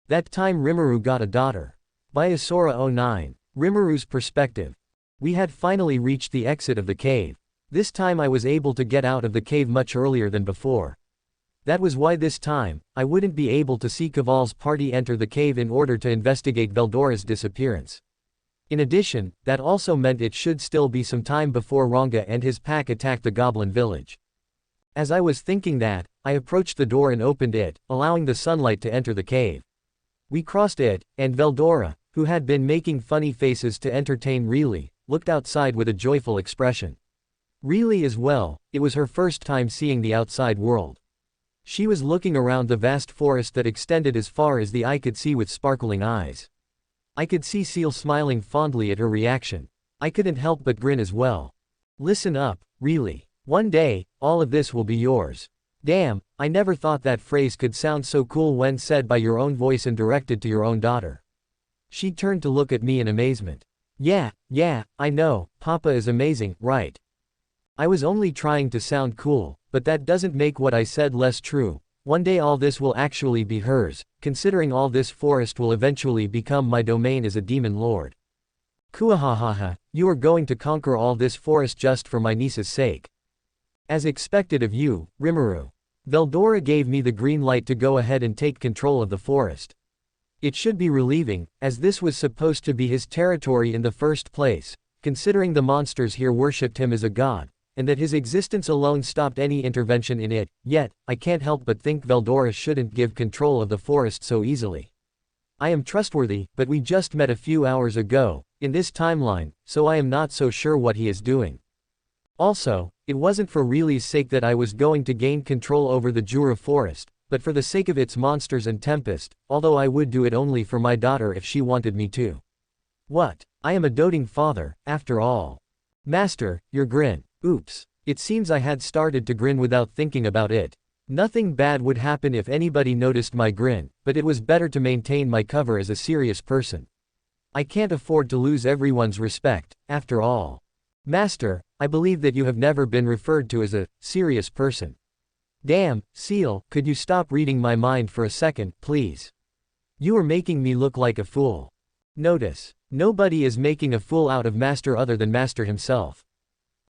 That time Rimuru got a daughter. By Asora09. Rimuru's perspective. We had finally reached the exit of the cave. This time I was able to get out of the cave much earlier than before. That was why this time, I wouldn't be able to see Caval's party enter the cave in order to investigate Veldora's disappearance. In addition, that also meant it should still be some time before Ranga and his pack attacked the goblin village. As I was thinking that, I approached the door and opened it, allowing the sunlight to enter the cave. We crossed it, and Veldora, who had been making funny faces to entertain Riley, looked outside with a joyful expression. Riley as well, it was her first time seeing the outside world. She was looking around the vast forest that extended as far as the eye could see with sparkling eyes. I could see Seal smiling fondly at her reaction. I couldn't help but grin as well. Listen up, Riley. One day, all of this will be yours. Damn, I never thought that phrase could sound so cool when said by your own voice and directed to your own daughter. She turned to look at me in amazement. Yeah, I know, Papa is amazing, right? I was only trying to sound cool, but that doesn't make what I said less true. One day all this will actually be hers, considering all this forest will eventually become my domain as a demon lord. Kuahahaha, you are going to conquer all this forest just for my niece's sake. As expected of you, Rimuru. Veldora gave me the green light to go ahead and take control of the forest. It should be relieving, as this was supposed to be his territory in the first place, considering the monsters here worshipped him as a god, and that his existence alone stopped any intervention in it. Yet, I can't help but think Veldora shouldn't give control of the forest so easily. I am trustworthy, but we just met a few hours ago, in this timeline, so I am not so sure what he is doing. Also, it wasn't for Riley's sake that I was going to gain control over the Jura forest, but for the sake of its monsters and Tempest, although I would do it only for my daughter if she wanted me to. What? I am a doting father, after all. Master, your grin. Oops. It seems I had started to grin without thinking about it. Nothing bad would happen if anybody noticed my grin, but it was better to maintain my cover as a serious person. I can't afford to lose everyone's respect, after all. Master, I believe that you have never been referred to as a serious person. Damn, Seal, could you stop reading my mind for a second, please? You are making me look like a fool. Notice, nobody is making a fool out of Master other than Master himself.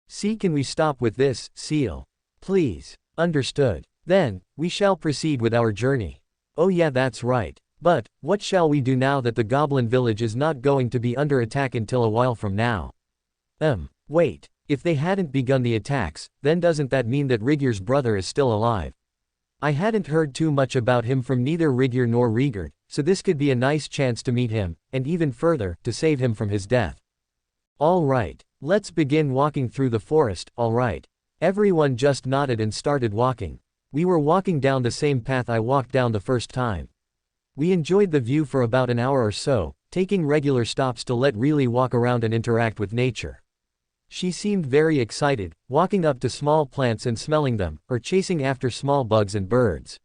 See, can we stop with this, Seal? Please. Understood. Then, we shall proceed with our journey. Oh yeah, that's right. But, what shall we do now that the goblin village is not going to be under attack until a while from now? Wait. If they hadn't begun the attacks, then doesn't that mean that Rigar's brother is still alive? I hadn't heard too much about him from neither Rigar nor Rigar, so this could be a nice chance to meet him, and even further, to save him from his death. Alright, let's begin walking through the forest, alright. Everyone just nodded and started walking. We were walking down the same path I walked down the first time. We enjoyed the view for about an hour or so, taking regular stops to let Riley walk around and interact with nature. She seemed very excited, walking up to small plants and smelling them, or chasing after small bugs and birds.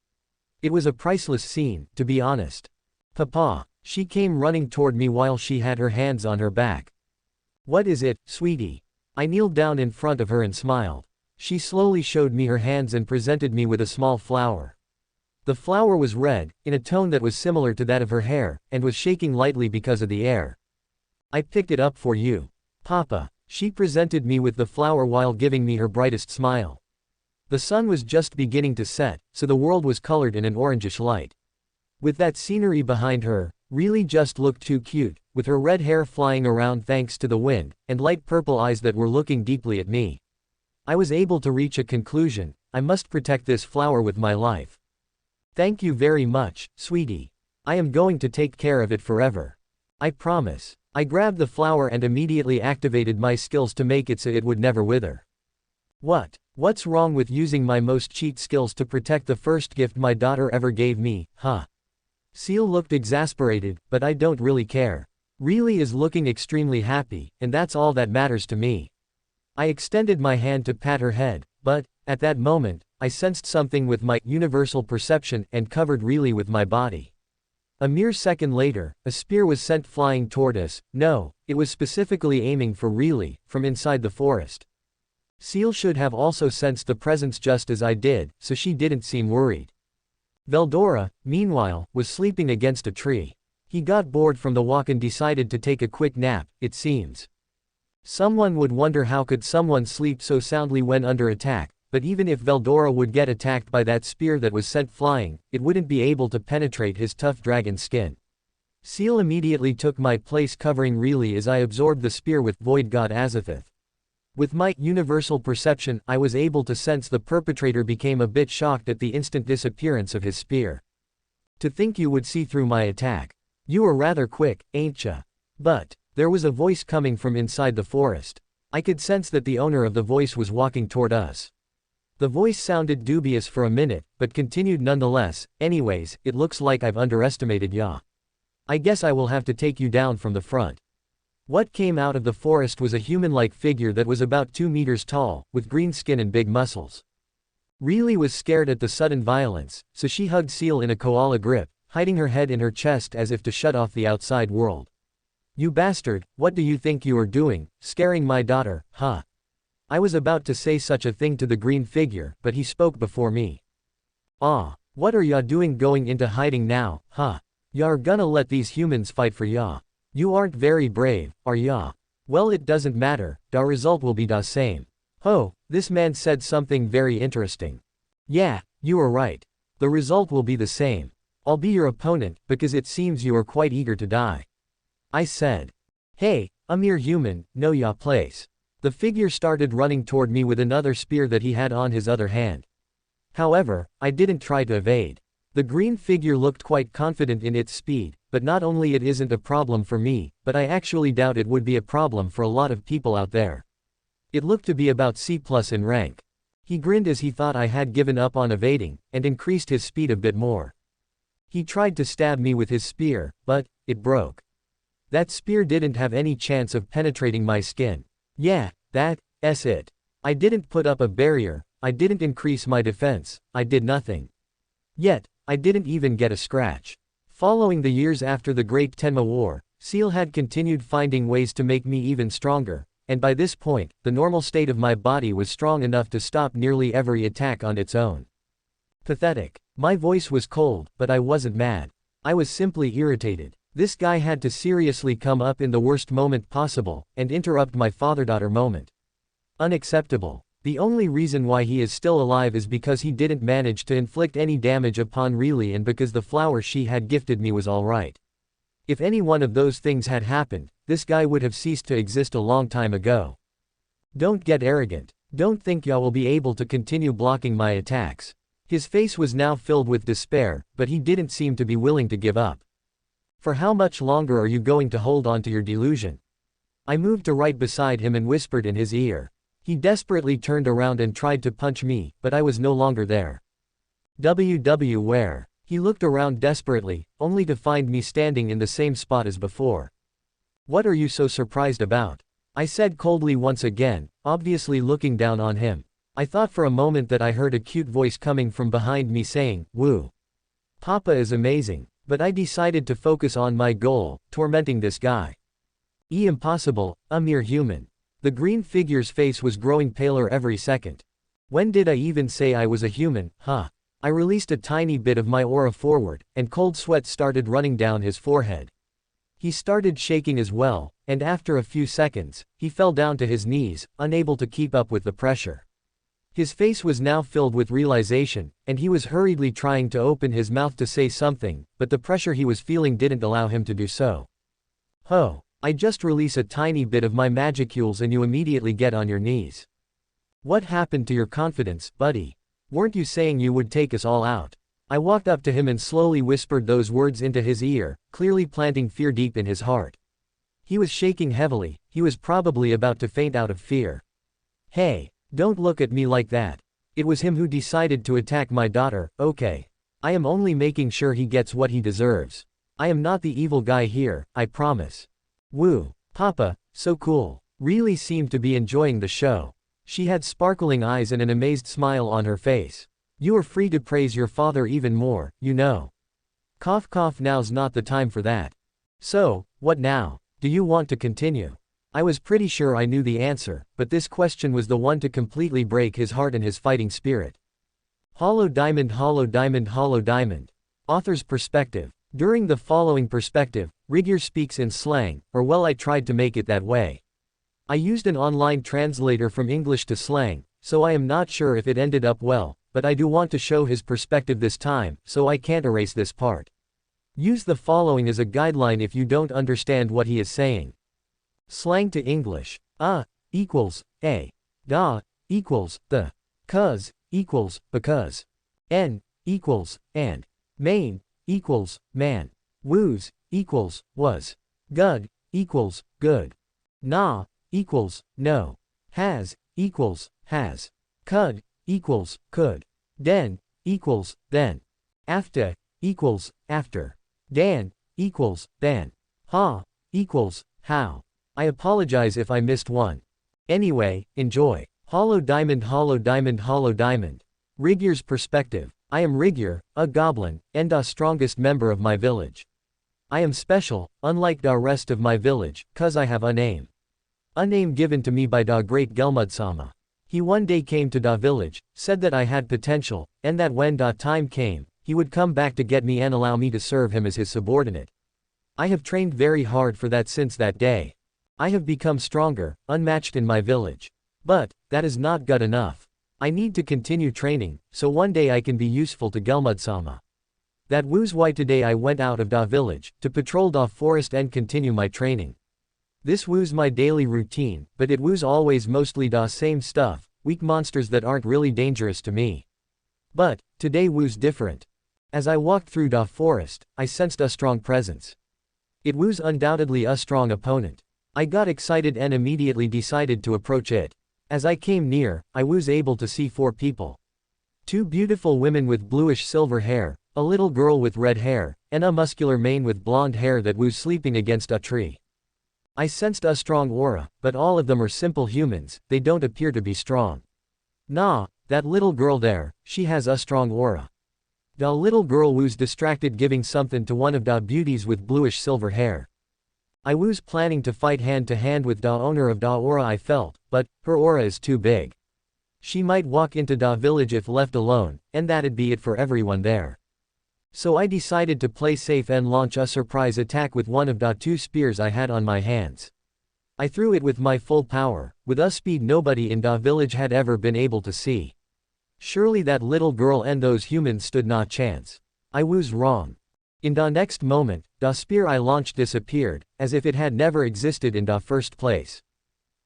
It was a priceless scene, to be honest. Papa. She came running toward me while she had her hands on her back. What is it, sweetie? I kneeled down in front of her and smiled. She slowly showed me her hands and presented me with a small flower. The flower was red, in a tone that was similar to that of her hair, and was shaking lightly because of the air. I picked it up for you. Papa. She presented me with the flower while giving me her brightest smile. The sun was just beginning to set, so the world was colored in an orangish light. With that scenery behind her, Riley just looked too cute, with her red hair flying around thanks to the wind, and light purple eyes that were looking deeply at me. I was able to reach a conclusion: I must protect this flower with my life. Thank you very much, sweetie. I am going to take care of it forever. I promise. I grabbed the flower and immediately activated my skills to make it so it would never wither. What's wrong with using my most cheat skills to protect the first gift my daughter ever gave me, huh? Seal looked exasperated, but I don't really care. Riley is looking extremely happy, and that's all that matters to me. I extended my hand to pat her head, but, at that moment, I sensed something with my universal perception and covered Riley with my body. A mere second later, a spear was sent flying toward us. No, it was specifically aiming for Riley, from inside the forest. Seal should have also sensed the presence just as I did, so she didn't seem worried. Veldora, meanwhile, was sleeping against a tree. He got bored from the walk and decided to take a quick nap, it seems. Someone would wonder how could someone sleep so soundly when under attack, but even if Veldora would get attacked by that spear that was sent flying, it wouldn't be able to penetrate his tough dragon skin. Seal immediately took my place covering Really as I absorbed the spear with Void God Azathoth. With my universal perception, I was able to sense the perpetrator became a bit shocked at the instant disappearance of his spear. To think you would see through my attack. You were rather quick, ain't ya? But there was a voice coming from inside the forest. I could sense that the owner of the voice was walking toward us. The voice sounded dubious for a minute, but continued nonetheless. Anyways, it looks like I've underestimated ya. I guess I will have to take you down from the front. What came out of the forest was a human-like figure that was about 2 meters tall, with green skin and big muscles. Really was scared at the sudden violence, so she hugged Seal in a koala grip, hiding her head in her chest as if to shut off the outside world. You bastard, what do you think you are doing, scaring my daughter, huh? I was about to say such a thing to the green figure, but he spoke before me. Ah, what are ya doing going into hiding now, huh? Ya are gonna let these humans fight for ya? You aren't very brave, are ya? Well, it doesn't matter, da result will be da same. Ho, this man said something very interesting. Yeah, you are right. The result will be the same. I'll be your opponent, because it seems you are quite eager to die. I said. Hey, a mere human, know ya place. The figure started running toward me with another spear that he had on his other hand. However, I didn't try to evade. The green figure looked quite confident in its speed, but not only it isn't a problem for me, but I actually doubt it would be a problem for a lot of people out there. It looked to be about C+ in rank. He grinned as he thought I had given up on evading, and increased his speed a bit more. He tried to stab me with his spear, but it broke. That spear didn't have any chance of penetrating my skin. Yeah, that's it. I didn't put up a barrier, I didn't increase my defense, I did nothing. Yet, I didn't even get a scratch. Following the years after the Great Tenma War, Seal had continued finding ways to make me even stronger, and by this point, the normal state of my body was strong enough to stop nearly every attack on its own. Pathetic. My voice was cold, but I wasn't mad. I was simply irritated. This guy had to seriously come up in the worst moment possible, and interrupt my father-daughter moment. Unacceptable. The only reason why he is still alive is because he didn't manage to inflict any damage upon Really and because the flower she had gifted me was alright. If any one of those things had happened, this guy would have ceased to exist a long time ago. Don't get arrogant. Don't think y'all will be able to continue blocking my attacks. His face was now filled with despair, but he didn't seem to be willing to give up. For how much longer are you going to hold on to your delusion? I moved to right beside him and whispered in his ear. He desperately turned around and tried to punch me, but I was no longer there. Where? He looked around desperately, only to find me standing in the same spot as before. What are you so surprised about? I said coldly once again, obviously looking down on him. I thought for a moment that I heard a cute voice coming from behind me saying, "Woo. Papa is amazing," but I decided to focus on my goal, tormenting this guy. Impossible, a mere human. The green figure's face was growing paler every second. When did I even say I was a human, huh? I released a tiny bit of my aura forward, and cold sweat started running down his forehead. He started shaking as well, and after a few seconds, he fell down to his knees, unable to keep up with the pressure. His face was now filled with realization, and he was hurriedly trying to open his mouth to say something, but the pressure he was feeling didn't allow him to do so. Ho. I just release a tiny bit of my magicules and you immediately get on your knees. What happened to your confidence, buddy? Weren't you saying you would take us all out? I walked up to him and slowly whispered those words into his ear, clearly planting fear deep in his heart. He was shaking heavily, he was probably about to faint out of fear. Hey, don't look at me like that. It was him who decided to attack my daughter, okay? I am only making sure he gets what he deserves. I am not the evil guy here, I promise. Woo. Papa, so cool. Really seemed to be enjoying the show. She had sparkling eyes and an amazed smile on her face. You are free to praise your father even more, you know. Cough cough, now's not the time for that. So, what now? Do you want to continue? I was pretty sure I knew the answer, but this question was the one to completely break his heart and his fighting spirit. Hollow diamond, hollow diamond, hollow diamond. Author's perspective. During the following perspective, Rigar speaks in slang, or well, I tried to make it that way. I used an online translator from English to slang, so I am not sure if it ended up well, but I do want to show his perspective this time, so I can't erase this part. Use the following as a guideline if you don't understand what he is saying. Slang to English. Equals, a. Da, equals, the. Cuz, equals, because. En, equals, and. Main, equals, man. Woos, equals, was. Gud, equals, good. Na, equals, no. Has, equals, has. Cud, equals, could. Den, equals, then. After, equals, after. Dan, equals, then. Ha, equals, how. I apologize if I missed one. Anyway, enjoy. Hollow diamond, hollow diamond, hollow diamond. Rigar's perspective. I am Rigar, a goblin, and the strongest member of my village. I am special, unlike the rest of my village, cause I have a name. A name given to me by da great Gelmud-sama. He one day came to da village, said that I had potential, and that when da time came, he would come back to get me and allow me to serve him as his subordinate. I have trained very hard for that since that day. I have become stronger, unmatched in my village. But, that is not good enough. I need to continue training, so one day I can be useful to Gelmud-sama. That was why today I went out of da village, to patrol da forest and continue my training. This was my daily routine, but it was always mostly da same stuff, weak monsters that aren't really dangerous to me. But, today was different. As I walked through da forest, I sensed a strong presence. It was undoubtedly a strong opponent. I got excited and immediately decided to approach it. As I came near, I was able to see 4 people. 2 beautiful women with bluish silver hair, a little girl with red hair, and a muscular man with blonde hair that was sleeping against a tree. I sensed a strong aura, but all of them are simple humans, they don't appear to be strong. Nah, that little girl there, she has a strong aura. Da little girl was distracted giving something to one of da beauties with bluish silver hair. I was planning to fight hand to hand with da owner of da aura I felt, but, her aura is too big. She might walk into da village if left alone, and that'd be it for everyone there. So I decided to play safe and launch a surprise attack with one of da 2 spears I had on my hands. I threw it with my full power, with a speed nobody in da village had ever been able to see. Surely that little girl and those humans stood no chance. I was wrong. In the next moment, the spear I launched disappeared, as if it had never existed in the first place.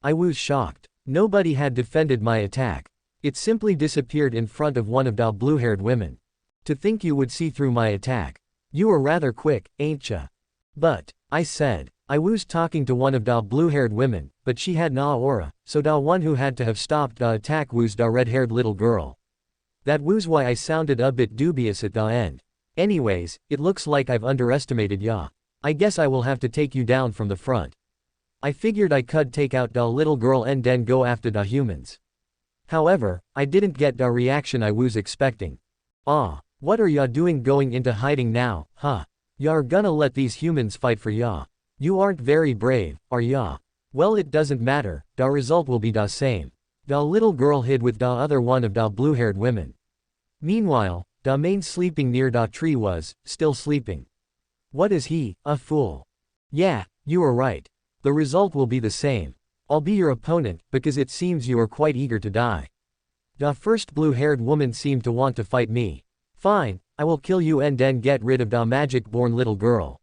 I was shocked. Nobody had defended my attack. It simply disappeared in front of one of the blue-haired women. To think you would see through my attack. You were rather quick, ain't ya? But, I said, I was talking to one of the blue-haired women, but she had no aura, so the one who had to have stopped the attack was the red-haired little girl. That was why I sounded a bit dubious at the end. Anyways, it looks like I've underestimated ya. I guess I will have to take you down from the front. I figured I could take out the little girl and then go after the humans. However, I didn't get the reaction I was expecting. What are ya doing going into hiding now, huh? Ya are gonna let these humans fight for ya. You aren't very brave, are ya? Well, it doesn't matter, the result will be the same. The little girl hid with the other one of the blue-haired women. Meanwhile, the man sleeping near the tree was, still sleeping. What is he, a fool? Yeah, you are right. The result will be the same. I'll be your opponent, because it seems you are quite eager to die. The first blue-haired woman seemed to want to fight me. Fine, I will kill you and then get rid of the magic-born little girl.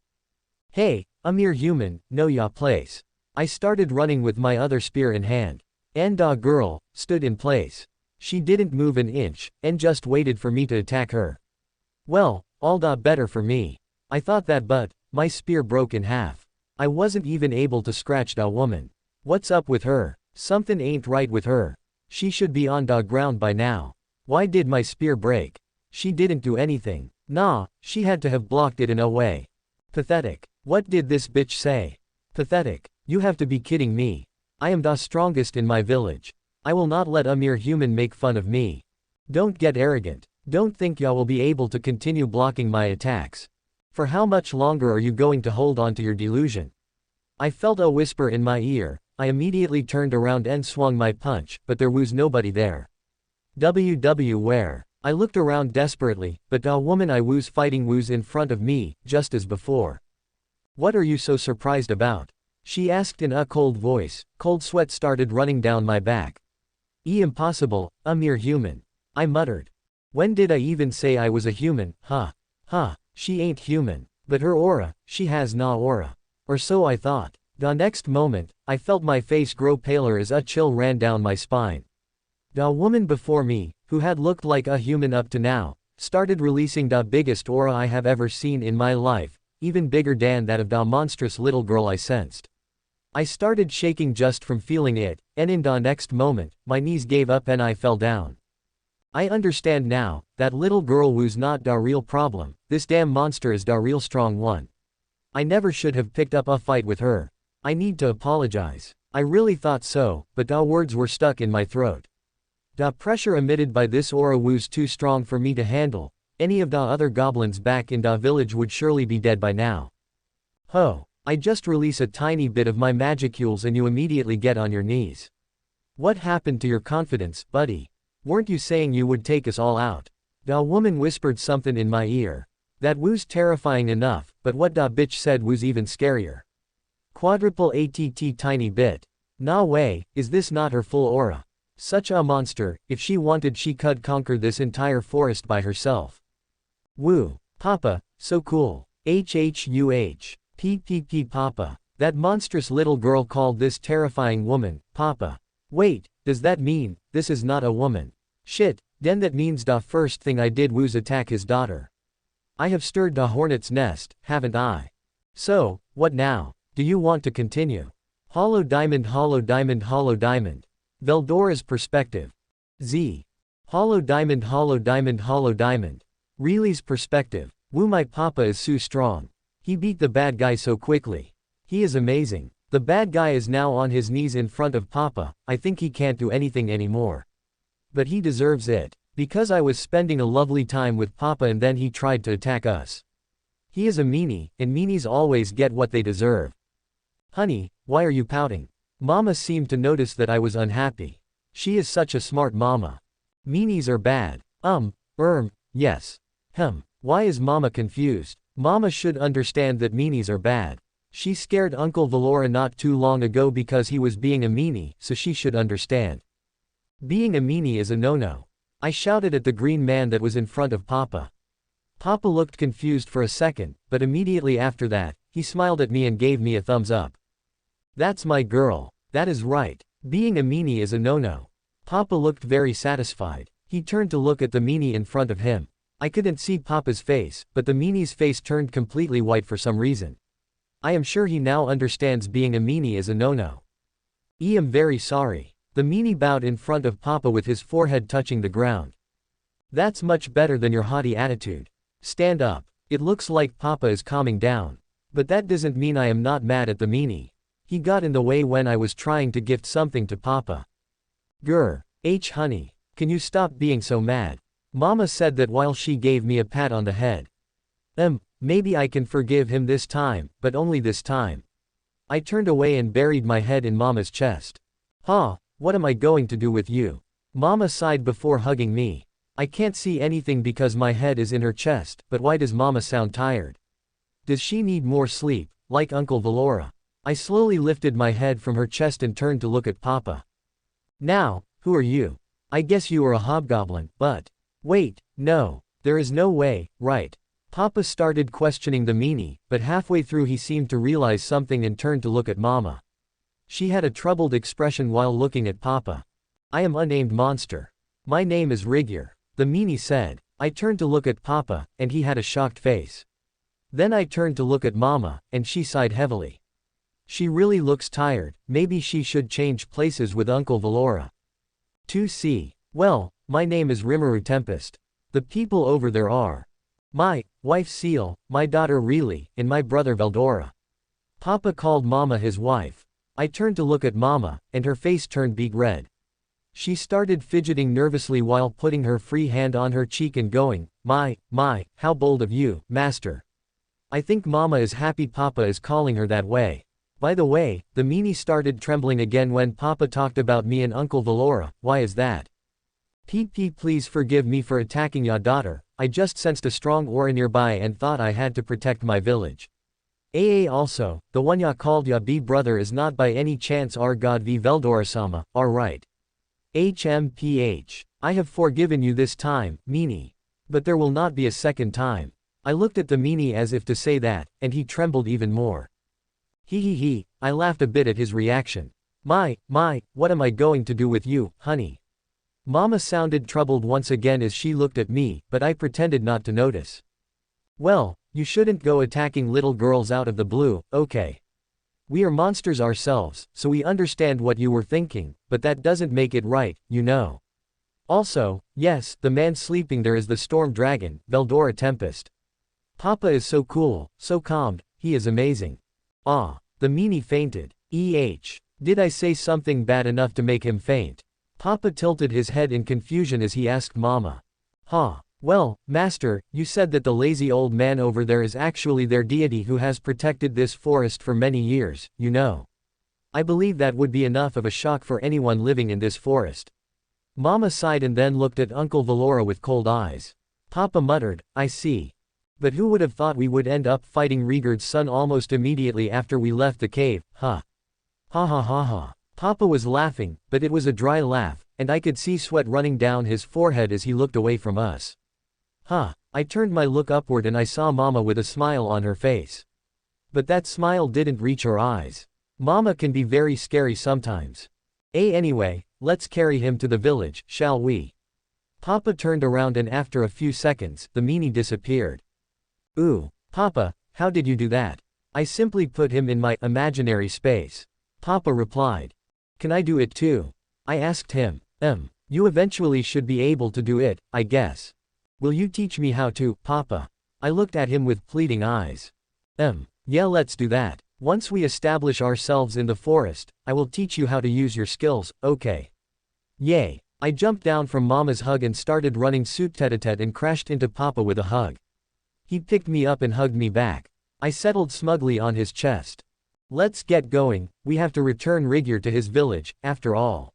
Hey, a mere human, know ya place. I started running with my other spear in hand. And the girl, stood in place. She didn't move an inch, and just waited for me to attack her. Well, all the better for me. I thought that, but my spear broke in half. I wasn't even able to scratch the woman. What's up with her? Something ain't right with her. She should be on the ground by now. Why did my spear break? She didn't do anything. Nah, she had to have blocked it in a way. Pathetic. What did this bitch say? Pathetic. You have to be kidding me. I am the strongest in my village. I will not let a mere human make fun of me. Don't get arrogant. Don't think y'all will be able to continue blocking my attacks. For how much longer are you going to hold on to your delusion? I felt a whisper in my ear. I immediately turned around and swung my punch, but there was nobody there. Where? I looked around desperately, but the woman I was fighting was in front of me, just as before. What are you so surprised about? She asked in a cold voice. Cold sweat started running down my back. Impossible, a mere human. I muttered. When did I even say I was a human, huh? Huh, she ain't human. But her aura, she has no aura. Or so I thought. The next moment, I felt my face grow paler as a chill ran down my spine. The woman before me, who had looked like a human up to now, started releasing the biggest aura I have ever seen in my life, even bigger than that of the monstrous little girl I sensed. I started shaking just from feeling it, and in the next moment, my knees gave up and I fell down. I understand now, that little girl was not the real problem, this damn monster is the real strong one. I never should have picked up a fight with her. I need to apologize. I really thought so, but the words were stuck in my throat. The pressure emitted by this aura was too strong for me to handle. Any of the other goblins back in the village would surely be dead by now. Ho, I just release a tiny bit of my magicules and you immediately get on your knees. What happened to your confidence, buddy? Weren't you saying you would take us all out? The woman whispered something in my ear. That was terrifying enough, but what the bitch said was even scarier. Quadruple ATT tiny bit. Nah way, is this not her full aura? Such a monster, if she wanted she could conquer this entire forest by herself. Woo, Papa, so cool. HHUH. PPP Papa. That monstrous little girl called this terrifying woman, Papa. Wait, does that mean, this is not a woman? Shit, then that means the first thing I did was attack his daughter. I have stirred the hornet's nest, haven't I? So, what now? Do you want to continue? Hollow diamond, hollow diamond, hollow diamond. Veldora's perspective. Z. Hollow diamond, hollow diamond, hollow diamond. Reely's perspective. Woo, my papa is so strong. He beat the bad guy so quickly. He is amazing. The bad guy is now on his knees in front of Papa. I think he can't do anything anymore. But he deserves it. Because I was spending a lovely time with Papa and then he tried to attack us. He is a meanie, and meanies always get what they deserve. Honey, why are you pouting? Mama seemed to notice that I was unhappy. She is such a smart mama. Meanies are bad. Yes. Why is Mama confused? Mama should understand that meanies are bad. She scared Uncle Valora not too long ago because he was being a meanie, so she should understand. Being a meanie is a no-no. I shouted at the green man that was in front of Papa. Papa looked confused for a second, but immediately after that, he smiled at me and gave me a thumbs up. That's my girl. That is right. Being a meanie is a no-no. Papa looked very satisfied. He turned to look at the meanie in front of him. I couldn't see Papa's face, but the meanie's face turned completely white for some reason. I am sure he now understands being a meanie is a no-no. I am very sorry. The meanie bowed in front of Papa with his forehead touching the ground. That's much better than your haughty attitude. Stand up. It looks like Papa is calming down. But that doesn't mean I am not mad at the meanie. He got in the way when I was trying to gift something to Papa. Honey. Can you stop being so mad? Mama said that while she gave me a pat on the head. Maybe I can forgive him this time, but only this time. I turned away and buried my head in Mama's chest. What am I going to do with you? Mama sighed before hugging me. I can't see anything because my head is in her chest, but why does Mama sound tired? Does she need more sleep, like Uncle Valora? I slowly lifted my head from her chest and turned to look at Papa. Now, who are you? I guess you are a hobgoblin, but... Wait, no. There is no way, right? Papa started questioning the meanie, but halfway through he seemed to realize something and turned to look at Mama. She had a troubled expression while looking at Papa. I am unnamed monster. My name is Rigar, the meanie said. I turned to look at Papa, and he had a shocked face. Then I turned to look at Mama, and she sighed heavily. She really looks tired, maybe she should change places with Uncle Valora. 2C. Well, my name is Rimuru Tempest. The people over there are my wife Seal, my daughter Reely, and my brother Veldora. Papa called Mama his wife. I turned to look at Mama, and her face turned beet red. She started fidgeting nervously while putting her free hand on her cheek and going, my, how bold of you, master. I think Mama is happy Papa is calling her that way. By the way, the meanie started trembling again when Papa talked about me and Uncle Valora. Why is that? PP, please forgive me for attacking ya daughter, I just sensed a strong aura nearby and thought I had to protect my village. AA also, the one ya called ya B brother is not by any chance our god V Veldora-sama, right? HMPH. I have forgiven you this time, meanie. But there will not be a second time. I looked at the meanie as if to say that, and he trembled even more. He, I laughed a bit at his reaction. My, what am I going to do with you, honey? Mama sounded troubled once again as she looked at me, but I pretended not to notice. Well, you shouldn't go attacking little girls out of the blue, okay? We are monsters ourselves, so we understand what you were thinking, but that doesn't make it right, you know. Also, yes, the man sleeping there is the storm dragon, Veldora Tempest. Papa is so cool, so calm, he is amazing. Ah, the meanie fainted. Did I say something bad enough to make him faint? Papa tilted his head in confusion as he asked Mama. Well, Master, you said that the lazy old man over there is actually their deity who has protected this forest for many years, you know. I believe that would be enough of a shock for anyone living in this forest. Mama sighed and then looked at Uncle Valora with cold eyes. Papa muttered, I see. But who would have thought we would end up fighting Rigar's son almost immediately after we left the cave, huh? Ha. Papa was laughing, but it was a dry laugh, and I could see sweat running down his forehead as he looked away from us. I turned my look upward and I saw Mama with a smile on her face. But that smile didn't reach her eyes. Mama can be very scary sometimes. Anyway, let's carry him to the village, shall we? Papa turned around and after a few seconds, the meanie disappeared. Ooh, Papa, how did you do that? I simply put him in my imaginary space. Papa replied. Can I do it too? I asked him. You eventually should be able to do it, I guess. Will you teach me how to, Papa? I looked at him with pleading eyes. Yeah, let's do that. Once we establish ourselves in the forest, I will teach you how to use your skills, okay? Yay. I jumped down from Mama's hug and started running suit tete-a-tete and crashed into Papa with a hug. He picked me up and hugged me back. I settled smugly on his chest. Let's get going, we have to return Rigar to his village, after all.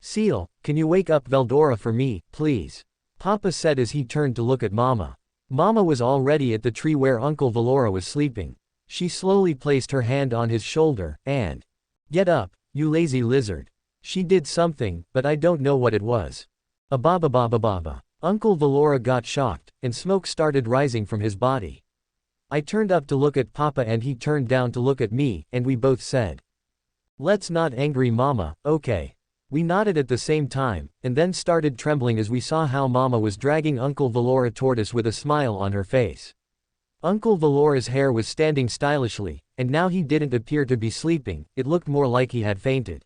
Seal, can you wake up Veldora for me, please? Papa said as he turned to look at Mama. Mama was already at the tree where Uncle Valora was sleeping. She slowly placed her hand on his shoulder, and, get up, you lazy lizard. She did something, but I don't know what it was. Ababa. Uncle Valora got shocked, and smoke started rising from his body. I turned up to look at Papa and he turned down to look at me, and we both said, let's not angry Mama, okay? We nodded at the same time, and then started trembling as we saw how Mama was dragging Uncle Valora toward us with a smile on her face. Uncle Valora's hair was standing stylishly, and now he didn't appear to be sleeping, it looked more like he had fainted.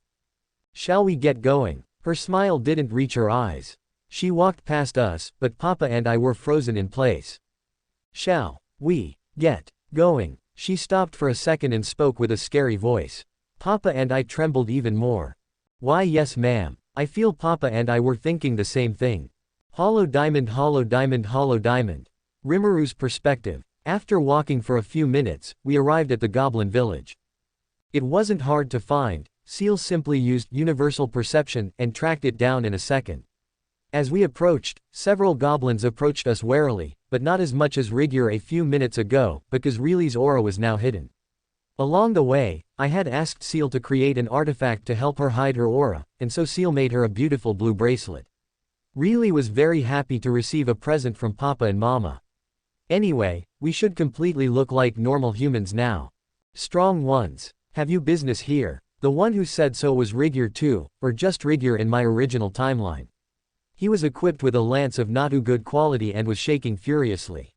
Shall we get going? Her smile didn't reach her eyes. She walked past us, but Papa and I were frozen in place. Shall we get going? She stopped for a second and spoke with a scary voice. Papa and I trembled even more. Why yes ma'am. I feel Papa and I were thinking the same thing. Hollow diamond. Rimuru's perspective. After walking for a few minutes, we arrived at the goblin village. It wasn't hard to find, Seal simply used universal perception and tracked it down in a second. As we approached, several goblins approached us warily, but not as much as Rigar a few minutes ago, because Riley's aura was now hidden. Along the way, I had asked Seal to create an artifact to help her hide her aura, and so Seal made her a beautiful blue bracelet. Riley was very happy to receive a present from Papa and Mama. Anyway, we should completely look like normal humans now. Strong ones. Have you business here? The one who said so was Rigar too, or just Rigar in my original timeline. He was equipped with a lance of not too good quality and was shaking furiously.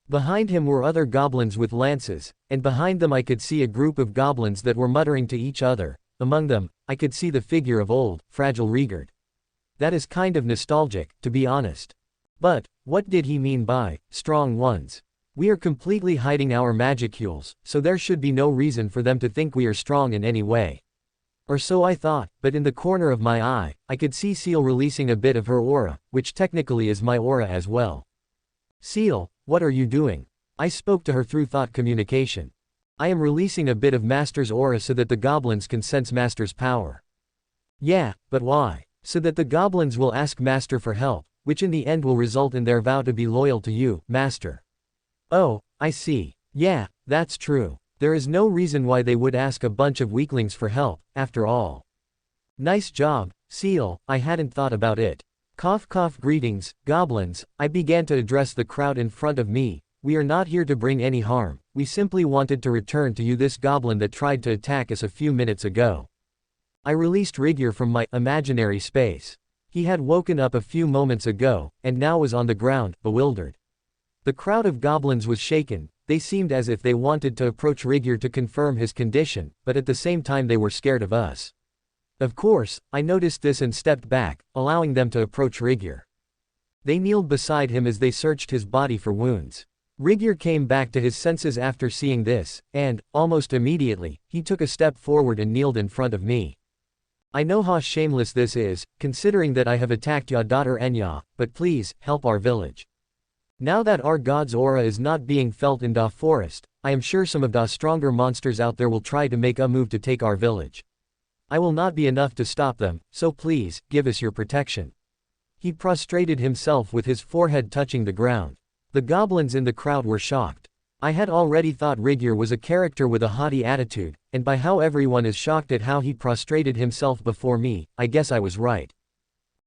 Behind him were other goblins with lances, and behind them I could see a group of goblins that were muttering to each other. Among them, I could see the figure of old, fragile Rigar. That is kind of nostalgic, to be honest. But, what did he mean by strong ones? We are completely hiding our magicules, so there should be no reason for them to think we are strong in any way. Or so I thought, but in the corner of my eye, I could see Seal releasing a bit of her aura, which technically is my aura as well. Seal, what are you doing? I spoke to her through thought communication. I am releasing a bit of Master's aura so that the goblins can sense Master's power. Yeah, but why? So that the goblins will ask Master for help, which in the end will result in their vow to be loyal to you, Master. Oh, I see. Yeah, that's true. There is no reason why they would ask a bunch of weaklings for help, after all. Nice job, Seal, I hadn't thought about it. Cough cough greetings, goblins, I began to address the crowd in front of me. We are not here to bring any harm, we simply wanted to return to you this goblin that tried to attack us a few minutes ago. I released Rigar from my imaginary space. He had woken up a few moments ago, and now was on the ground, bewildered. The crowd of goblins was shaken, they seemed as if they wanted to approach Rigar to confirm his condition, but at the same time they were scared of us. Of course, I noticed this and stepped back, allowing them to approach Rigar. They kneeled beside him as they searched his body for wounds. Rigar came back to his senses after seeing this, and, almost immediately, he took a step forward and kneeled in front of me. I know how shameless this is, considering that I have attacked your daughter Enya, but please, help our village. Now that our god's aura is not being felt in Da Forest, I am sure some of Da's stronger monsters out there will try to make a move to take our village. I will not be enough to stop them, so please, give us your protection. He prostrated himself with his forehead touching the ground. The goblins in the crowd were shocked. I had already thought Rigar was a character with a haughty attitude, and by how everyone is shocked at how he prostrated himself before me, I guess I was right.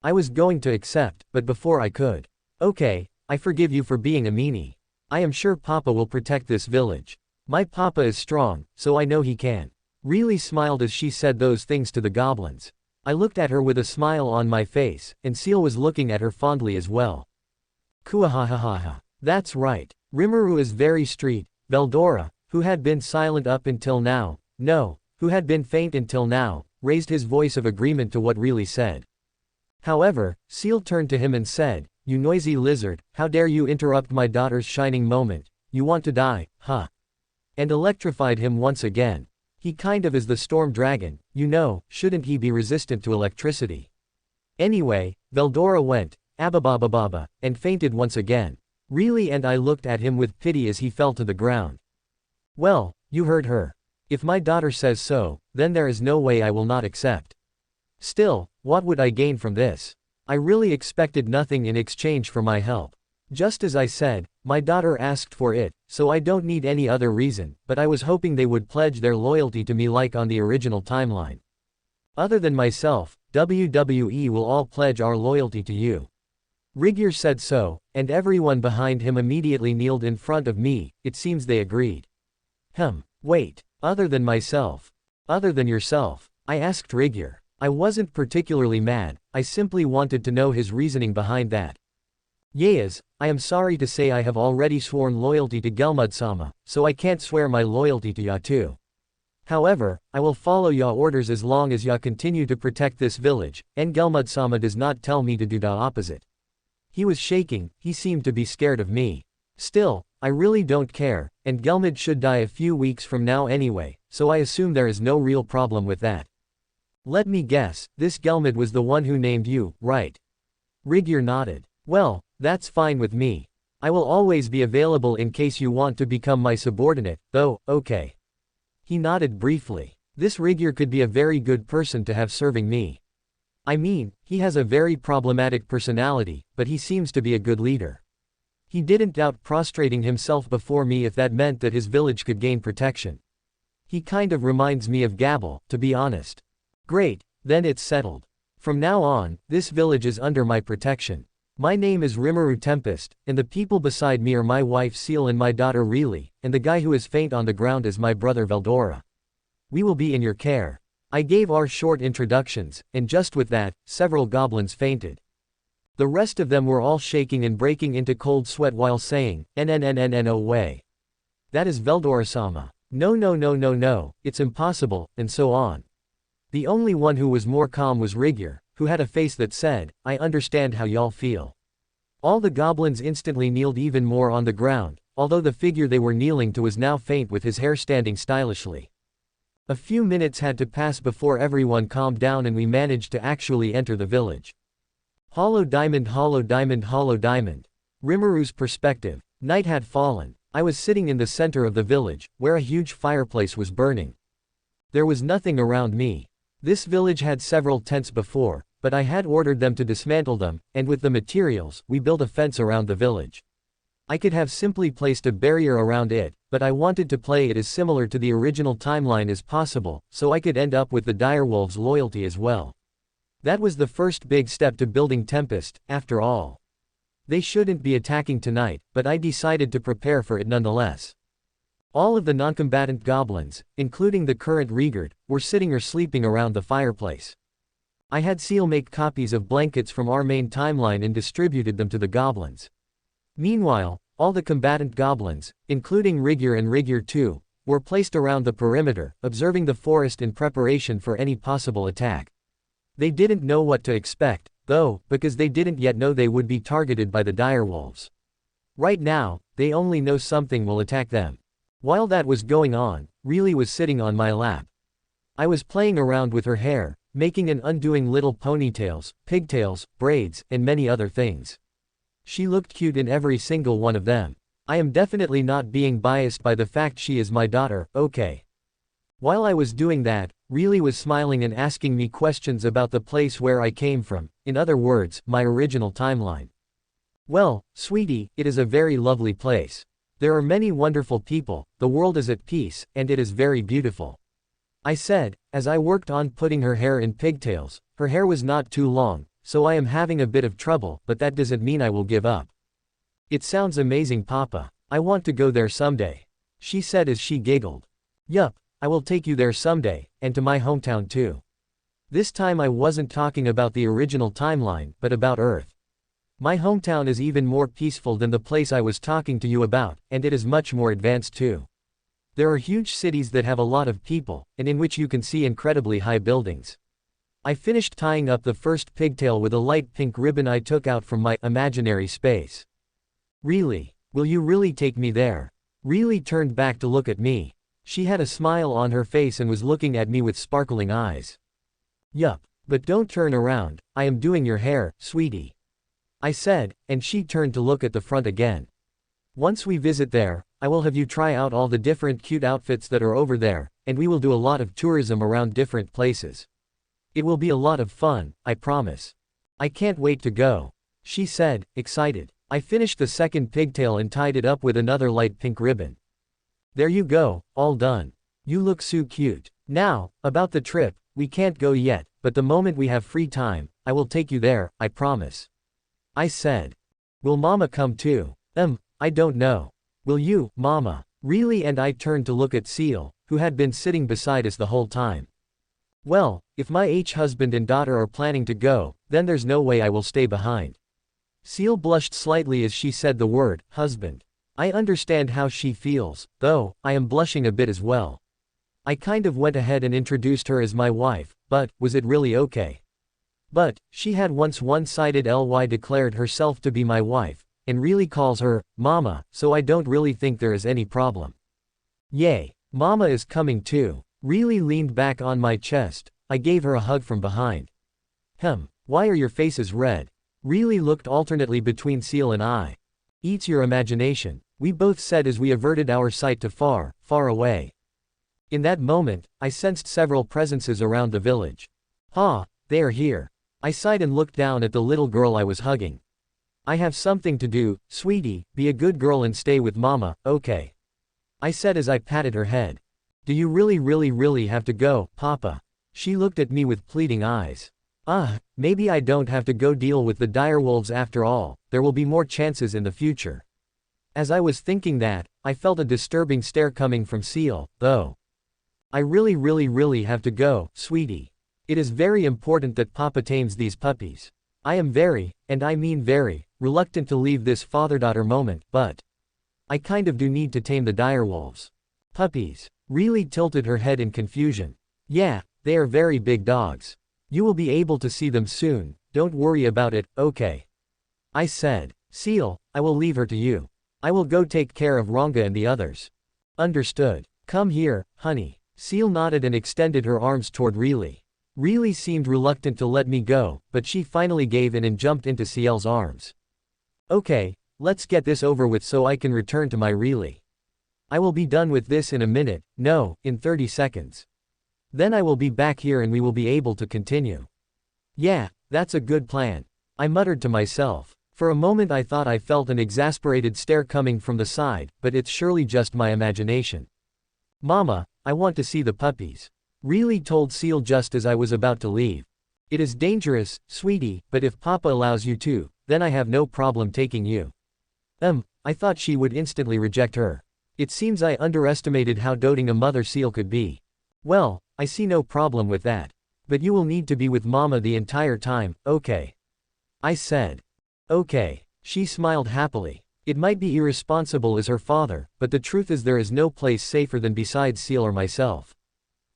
I was going to accept, but before I could. Okay, I forgive you for being a meanie. I am sure Papa will protect this village. My Papa is strong, so I know he can. Really smiled as she said those things to the goblins. I looked at her with a smile on my face, and Seal was looking at her fondly as well. Kuahahaha. That's right. Rimuru is very street. Veldora, who had been silent up until now, who had been faint until now, raised his voice of agreement to what really said. However, Seal turned to him and said, "You noisy lizard, how dare you interrupt my daughter's shining moment, you want to die, huh?" And electrified him once again. He kind of is the storm dragon, shouldn't he be resistant to electricity? Anyway, Veldora went, ababababa, and fainted once again. Really, and I looked at him with pity as he fell to the ground. Well, you heard her. If my daughter says so, then there is no way I will not accept. Still, what would I gain from this? I really expected nothing in exchange for my help. Just as I said, my daughter asked for it, so I don't need any other reason, but I was hoping they would pledge their loyalty to me like on the original timeline. Other than myself, WWE will all pledge our loyalty to you. Rigar said so, and everyone behind him immediately kneeled in front of me, it seems they agreed. Wait, other than myself. Other than yourself, I asked Rigar. I wasn't particularly mad, I simply wanted to know his reasoning behind that. Yes, I am sorry to say I have already sworn loyalty to Gelmud-sama, so I can't swear my loyalty to ya too. However, I will follow ya orders as long as ya continue to protect this village, and Gelmud-sama does not tell me to do the opposite. He was shaking, he seemed to be scared of me. Still, I really don't care, and Gelmud should die a few weeks from now anyway, so I assume there is no real problem with that. Let me guess, this Gelmud was the one who named you, right? Rigar nodded. Well, that's fine with me. I will always be available in case you want to become my subordinate, though, okay. He nodded briefly. This Rigar could be a very good person to have serving me. I mean, he has a very problematic personality, but he seems to be a good leader. He didn't doubt prostrating himself before me if that meant that his village could gain protection. He kind of reminds me of Gabble, to be honest. Great, then it's settled. From now on, this village is under my protection. My name is Rimuru Tempest, and the people beside me are my wife Seal and my daughter Reely, and the guy who is faint on the ground is my brother Veldora. We will be in your care. I gave our short introductions, and just with that, several goblins fainted. The rest of them were all shaking and breaking into cold sweat while saying, "No way. That is Veldora-sama. No, it's impossible," and so on. The only one who was more calm was Rigar, who had a face that said, "I understand how y'all feel." All the goblins instantly kneeled even more on the ground, although the figure they were kneeling to was now faint with his hair standing stylishly. A few minutes had to pass before everyone calmed down and we managed to actually enter the village. Hollow diamond, hollow diamond, hollow diamond. Rimuru's perspective. Night had fallen. I was sitting in the center of the village, where a huge fireplace was burning. There was nothing around me. This village had several tents before, but I had ordered them to dismantle them, and with the materials, we built a fence around the village. I could have simply placed a barrier around it, but I wanted to play it as similar to the original timeline as possible, so I could end up with the direwolves' loyalty as well. That was the first big step to building Tempest, after all. They shouldn't be attacking tonight, but I decided to prepare for it nonetheless. All of the non-combatant goblins, including the current Rigar, were sitting or sleeping around the fireplace. I had Seal make copies of blankets from our main timeline and distributed them to the goblins. Meanwhile, all the combatant goblins, including Rigar and Rigar 2, were placed around the perimeter, observing the forest in preparation for any possible attack. They didn't know what to expect, though, because they didn't yet know they would be targeted by the direwolves. Right now, they only know something will attack them. While that was going on, Riley was sitting on my lap. I was playing around with her hair, making and undoing little ponytails, pigtails, braids, and many other things. She looked cute in every single one of them. I am definitely not being biased by the fact she is my daughter, okay. While I was doing that, Riley was smiling and asking me questions about the place where I came from, in other words, my original timeline. Well, sweetie, it is a very lovely place. There are many wonderful people, the world is at peace, and it is very beautiful. I said, as I worked on putting her hair in pigtails. Her hair was not too long, so I am having a bit of trouble, but that doesn't mean I will give up. It sounds amazing, Papa. I want to go there someday, she said as she giggled. Yup, I will take you there someday, and to my hometown too. This time I wasn't talking about the original timeline, but about Earth. My hometown is even more peaceful than the place I was talking to you about, and it is much more advanced too. There are huge cities that have a lot of people, and in which you can see incredibly high buildings. I finished tying up the first pigtail with a light pink ribbon I took out from my imaginary space. Really? Will you really take me there? Riley turned back to look at me. She had a smile on her face and was looking at me with sparkling eyes. Yup, but don't turn around, I am doing your hair, sweetie, I said, and she turned to look at the front again. Once we visit there, I will have you try out all the different cute outfits that are over there, and we will do a lot of tourism around different places. It will be a lot of fun, I promise. I can't wait to go, she said, excited. I finished the second pigtail and tied it up with another light pink ribbon. There you go, all done. You look so cute. Now, about the trip, we can't go yet, but the moment we have free time, I will take you there, I promise, I said. Will Mama come too? I don't know. Will you, Mama? Riley and I turned to look at Seal, who had been sitting beside us the whole time. Well, if my husband and daughter are planning to go, then there's no way I will stay behind. Seal blushed slightly as she said the word, husband. I understand how she feels, though, I am blushing a bit as well. I kind of went ahead and introduced her as my wife, but, was it really okay? But, she had once one-sided declared herself to be my wife, and really calls her, Mama, so I don't really think there is any problem. Yay, Mama is coming too. Riley leaned back on my chest. I gave her a hug from behind. Why are your faces red? Riley looked alternately between Seal and I. Eats your imagination, we both said as we averted our sight to far, far away. In that moment, I sensed several presences around the village. They are here. I sighed and looked down at the little girl I was hugging. I have something to do, sweetie, be a good girl and stay with Mama, okay? I said as I patted her head. Do you really have to go, Papa? She looked at me with pleading eyes. Maybe I don't have to go deal with the direwolves after all, there will be more chances in the future. As I was thinking that, I felt a disturbing stare coming from Seal, though. I really have to go, sweetie. It is very important that Papa tames these puppies. I am very, and I mean very, reluctant to leave this father-daughter moment, but I kind of do need to tame the direwolves. Puppies. Riley tilted her head in confusion. Yeah, they are very big dogs. You will be able to see them soon, don't worry about it, okay? I said. Seal, I will leave her to you. I will go take care of Ranga and the others. Understood. Come here, honey. Seal nodded and extended her arms toward Riley. Riley seemed reluctant to let me go, but she finally gave in and jumped into Seal's arms. Okay, let's get this over with so I can return to my Riley. I will be done with this in a minute, no, in 30 seconds. Then I will be back here and we will be able to continue. Yeah, That's a good plan. I muttered to myself. For a moment I thought I felt an exasperated stare coming from the side, but it's surely just my imagination. Mama, I want to see the puppies. Really told Seal just as I was about to leave. It is dangerous, sweetie, but if Papa allows you to, then I have no problem taking you. I thought she would instantly reject her. It seems I underestimated how doting a mother seal could be. Well, I see no problem with that. But you will need to be with Mama the entire time, okay? I said. Okay. She smiled happily. It might be irresponsible as her father, but the truth is there is no place safer than beside Seal or myself.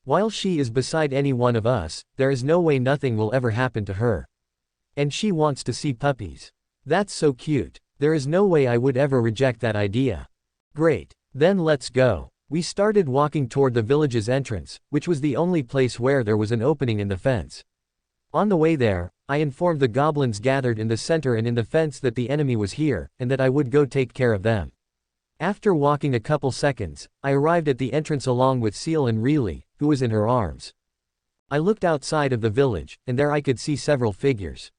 While she is beside any one of us, there is no way nothing will ever happen to her. And she wants to see puppies. That's so cute. There is no way I would ever reject that idea. Great. Then let's go. We started walking toward the village's entrance, which was the only place where there was an opening in the fence. On the way there, I informed the goblins gathered in the center and in the fence that the enemy was here, and that I would go take care of them. After walking a couple seconds, I arrived at the entrance along with Seal and Reilly, who was in her arms. I looked outside of the village, and there I could see several figures.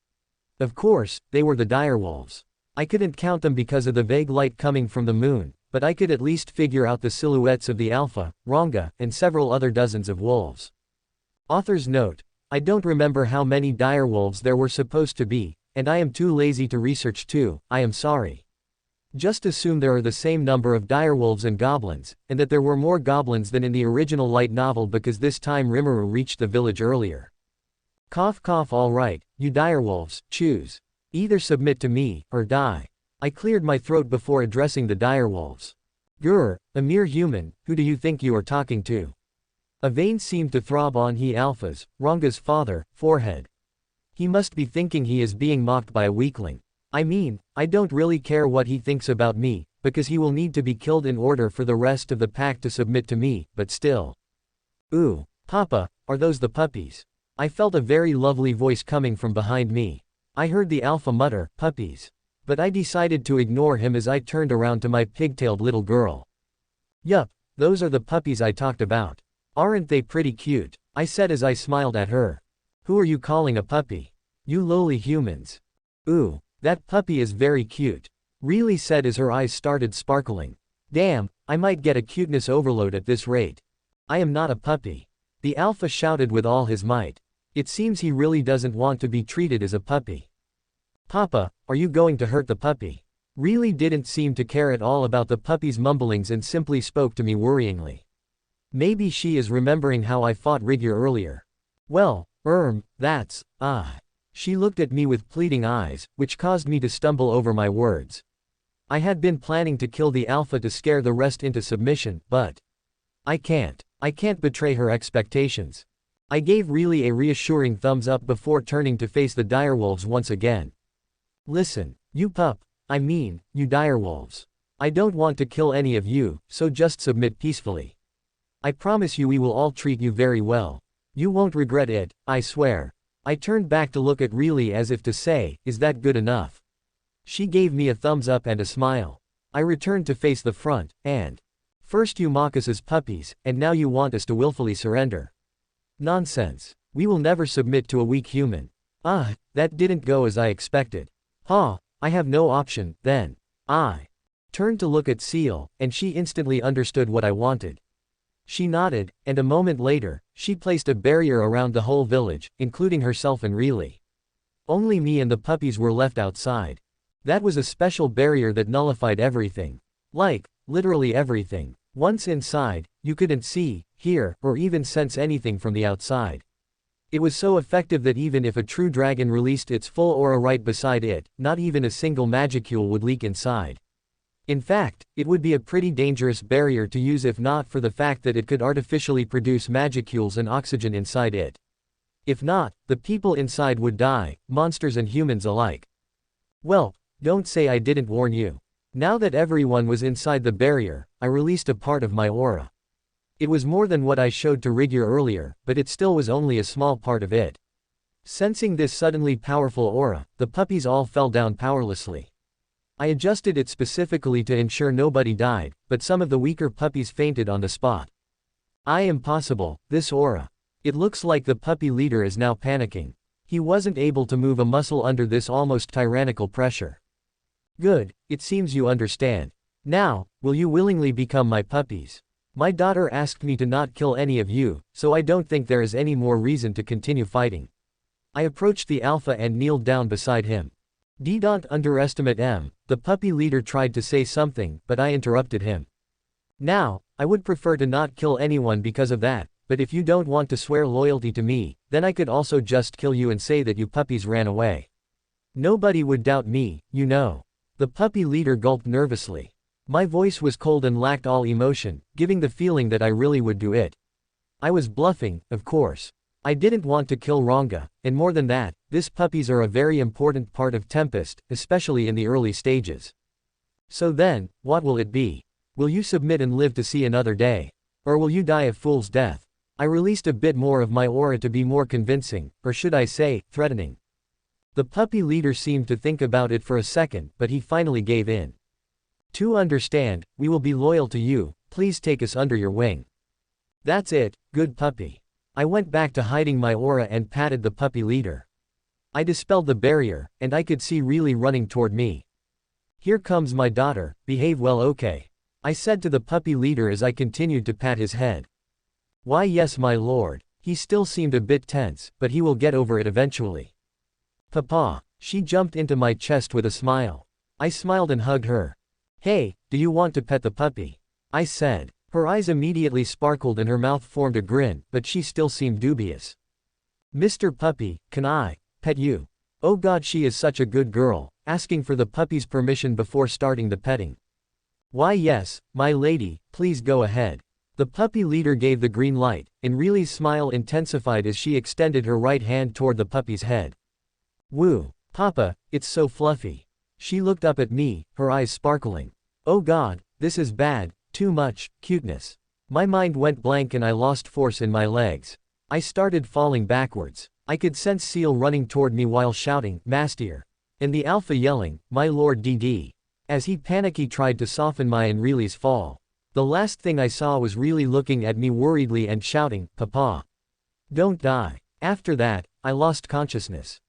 Of course, they were the direwolves. I couldn't count them because of the vague light coming from the moon, but I could at least figure out the silhouettes of the Alpha, Ranga, and several other dozens of wolves. Author's note: I don't remember how many direwolves there were supposed to be, and I am too lazy to research too, I am sorry. Just assume there are the same number of direwolves and goblins, and that there were more goblins than in the original light novel because this time Rimuru reached the village earlier. Cough cough. Alright, you direwolves, choose. Either submit to me, or die. I cleared my throat before addressing the direwolves. Grr, a mere human, who do you think you are talking to? A vein seemed to throb on he Alpha's, Ranga's father, forehead. He must be thinking he is being mocked by a weakling. I mean, I don't really care what he thinks about me, because he will need to be killed in order for the rest of the pack to submit to me, but still. Ooh, Papa, are those the puppies? I felt a very lovely voice coming from behind me. I heard the Alpha mutter, puppies. But I decided to ignore him as I turned around to my pigtailed little girl. Yup, those are the puppies I talked about. Aren't they pretty cute? I said as I smiled at her. Who are you calling a puppy? You lowly humans. Ooh. That puppy is very cute. Reilly said as her eyes started sparkling. Damn, I might get a cuteness overload at this rate. I am not a puppy. The Alpha shouted with all his might. It seems he really doesn't want to be treated as a puppy. Papa, are you going to hurt the puppy? Reilly didn't seem to care at all about the puppy's mumblings and simply spoke to me worryingly. Maybe she is remembering how I fought Rigar earlier. Well, that's. She looked at me with pleading eyes, which caused me to stumble over my words. I had been planning to kill the Alpha to scare the rest into submission, but I can't betray her expectations. I gave Reilly a reassuring thumbs up before turning to face the direwolves once again. Listen, you you direwolves. I don't want to kill any of you, so just submit peacefully. I promise you we will all treat you very well. You won't regret it, I swear. I turned back to look at Reilly as if to say, is that good enough? She gave me a thumbs up and a smile. I returned to face the front, and first you mock us as puppies, and now you want us to willfully surrender. Nonsense. We will never submit to a weak human. That didn't go as I expected. I have no option, then. I turned to look at Seal, and she instantly understood what I wanted. She nodded, and a moment later, she placed a barrier around the whole village, including herself and Reilly. Only me and the puppies were left outside. That was a special barrier that nullified everything. Like, literally everything. Once inside, you couldn't see, hear, or even sense anything from the outside. It was so effective that even if a true dragon released its full aura right beside it, not even a single magicule would leak inside. In fact, it would be a pretty dangerous barrier to use if not for the fact that it could artificially produce magicules and oxygen inside it. If not, the people inside would die, monsters and humans alike. Well, don't say I didn't warn you. Now that everyone was inside the barrier, I released a part of my aura. It was more than what I showed to Rigar earlier, but it still was only a small part of it. Sensing this suddenly powerful aura, the puppies all fell down powerlessly. I adjusted it specifically to ensure nobody died, but some of the weaker puppies fainted on the spot. Impossible, this aura. It looks like the puppy leader is now panicking. He wasn't able to move a muscle under this almost tyrannical pressure. Good, it seems you understand. Now, will you willingly become my puppies? My daughter asked me to not kill any of you, so I don't think there is any more reason to continue fighting. I approached the alpha and kneeled down beside him. Don't underestimate him. The puppy leader tried to say something, but I interrupted him. Now, I would prefer to not kill anyone because of that, but if you don't want to swear loyalty to me, then I could also just kill you and say that you puppies ran away. Nobody would doubt me, you know. The puppy leader gulped nervously. My voice was cold and lacked all emotion, giving the feeling that I really would do it. I was bluffing, of course. I didn't want to kill Ranga, and more than that, these puppies are a very important part of Tempest, especially in the early stages. So then, what will it be? Will you submit and live to see another day? Or will you die a fool's death? I released a bit more of my aura to be more convincing, or should I say, threatening. The puppy leader seemed to think about it for a second, but he finally gave in. To understand, we will be loyal to you, please take us under your wing. That's it, good puppy. I went back to hiding my aura and patted the puppy leader. I dispelled the barrier, and I could see really running toward me. Here comes my daughter, behave well, okay? I said to the puppy leader as I continued to pat his head. Why yes my lord. He still seemed a bit tense, but he will get over it eventually. Papa. She jumped into my chest with a smile. I smiled and hugged her. Hey, do you want to pet the puppy? I said. Her eyes immediately sparkled and her mouth formed a grin, but she still seemed dubious. Mr. Puppy, can I pet you? Oh God, she is such a good girl, asking for the puppy's permission before starting the petting. Why yes, my lady, please go ahead. The puppy leader gave the green light, and Riley's smile intensified as she extended her right hand toward the puppy's head. Woo, Papa, it's so fluffy. She looked up at me, her eyes sparkling. Oh God, this is bad. Too much cuteness. My mind went blank and I lost force in my legs. I started falling backwards. I could sense Seal running toward me while shouting, Mastier. And the alpha yelling, my lord DD. As he panicky tried to soften my and Riley's fall. The last thing I saw was Riley looking at me worriedly and shouting, Papa. Don't die. After that, I lost consciousness.